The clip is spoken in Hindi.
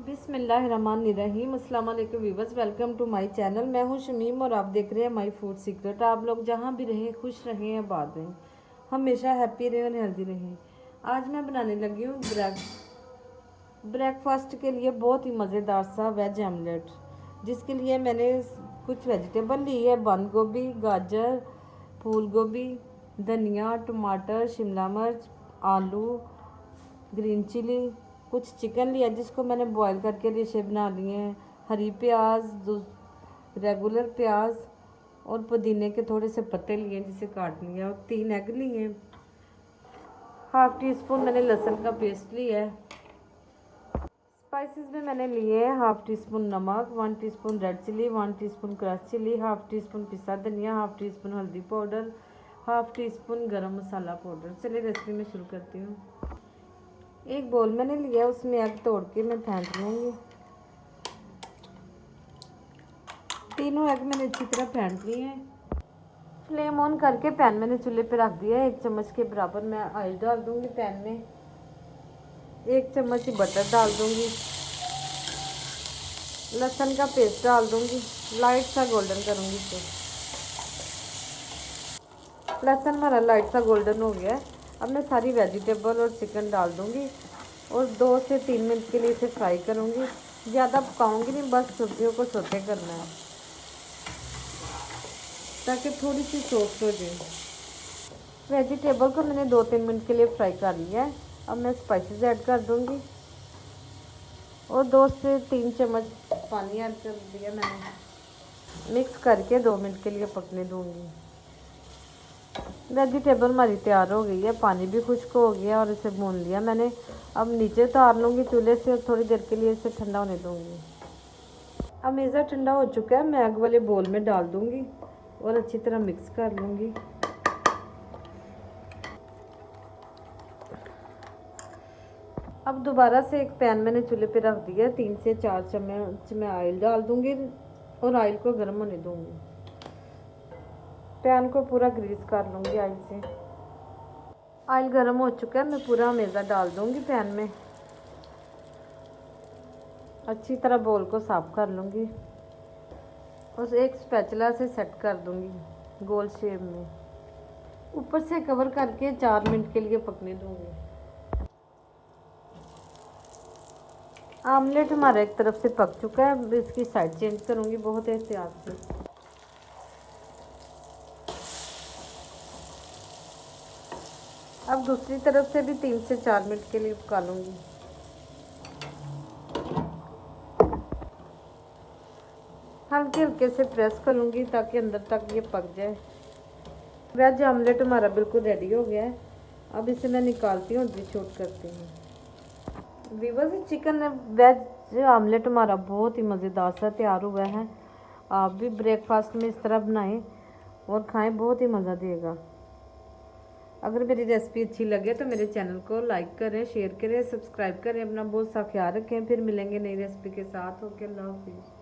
बिस्मिल्लाहिर्रहमानिर्रहीम। अस्सलाम वालेकुम viewers, welcome to my channel. मैं हूं शमीम और आप देख रहे हैं माय फूड सीक्रेट। आप लोग जहां भी रहें खुश रहें, आबाद रहें, हमेशा हैप्पी रहें और हेल्दी रहें। आज मैं बनाने लगी हूं ब्रेकफास्ट के लिए बहुत ही मज़ेदार सा वेज आमलेट, जिसके लिए मैंने कुछ वेजिटेबल ली है। बंद गोभी, गाजर, फूल गोभी, धनिया, टमाटर, शिमला मिर्च, आलू, ग्रीन चिली, कुछ चिकन लिया जिसको मैंने बॉईल करके रेशे बना लिए हैं, हरी प्याज, रेगुलर प्याज और पुदीने के थोड़े से पत्ते लिए जिसे काट लिया, और 3 एग लिए, हाफ टी स्पून मैंने लहसुन का पेस्ट लिया है। स्पाइसेस में मैंने लिए हाफ टी स्पून नमक, 1 teaspoon red chilli, 1 teaspoon crush chilli, half teaspoon पिसा धनिया, हाफ टी स्पून हल्दी powder, half teaspoon garam masala powder. चलिए रेसिपी में शुरू करती हूँ। एक बोल मैंने लिया, उसमें एग तोड़ के मैं फेंट लूँगी। तीनों एग मैंने अच्छी तरह फेंट लिए हैं। फ्लेम ऑन करके पैन मैंने चूल्हे पे रख दिया है। 1 चम्मच के बराबर मैं ऑयल डाल दूँगी पैन में। 1 चम्मच बटर डाल दूँगी। लहसुन का पेस्ट डाल दूँगी, लाइट सा गोल्डन करूँगी इसे। लहसुन हमारा लाइट सा गोल्डन हो गया है। अब मैं सारी वेजिटेबल और चिकन डाल दूँगी और 2 से 3 मिनट के लिए इसे फ्राई करूँगी। ज़्यादा पकाऊँगी नहीं, बस सब्जियों को सौते करना है ताकि थोड़ी सी सॉफ्ट हो जाए। वेजिटेबल को मैंने 2-3 मिनट के लिए फ्राई कर लिया है। अब मैं स्पाइसेस ऐड कर दूँगी और 2 से 3 चम्मच पानी ऐड कर दिया मैंने। मिक्स करके 2 मिनट के लिए पकने दूँगी। वेजिटेबल हमारी तैयार हो गई है, पानी भी खुश्क हो गया और इसे भून लिया मैंने। अब नीचे उतार लूँगी चूल्हे से और थोड़ी देर के लिए इसे ठंडा होने दूँगी। अब मेज़ा ठंडा हो चुका है, मैं आग वाले बोल में डाल दूँगी और अच्छी तरह मिक्स कर लूँगी। अब दोबारा से एक पैन मैंने चूल्हे पे रख दिया। 3 से 4 चम्मच मैं ऑयल डाल दूँगी और ऑयल को गर्म होने दूँगी। पैन को पूरा ग्रीस कर लूँगी ऑयल से। ऑयल गर्म हो चुका है, मैं पूरा मेज़ा डाल दूँगी पैन में। अच्छी तरह बोल को साफ कर लूँगी और एक स्पैचुला से सेट कर दूँगी गोल शेप में। ऊपर से कवर करके 4 मिनट के लिए पकने दूँगी। आमलेट हमारा एक तरफ से पक चुका है, अब इसकी साइड चेंज करूँगी बहुत एहतियात से। अब दूसरी तरफ से भी 3 से 4 मिनट के लिए पका लूँगी। हल्के हल्के से प्रेस करूँगी ताकि अंदर तक ये पक जाए। वेज आमलेट हमारा बिल्कुल रेडी हो गया है। अब इसे मैं निकालती हूँ और डिश आउट करती हूँ। व्यूअर्स, चिकन वेज आमलेट हमारा बहुत ही मज़ेदार सा तैयार हुआ है। आप भी ब्रेकफास्ट में इस तरह बनाएं और खाएं, बहुत ही मज़ा देगा। अगर मेरी रेसिपी अच्छी लगे तो मेरे चैनल को लाइक करें, शेयर करें, सब्सक्राइब करें। अपना बहुत सा ख्याल रखें। फिर मिलेंगे नई रेसिपी के साथ। ओके, अल्लाह हाफिज़।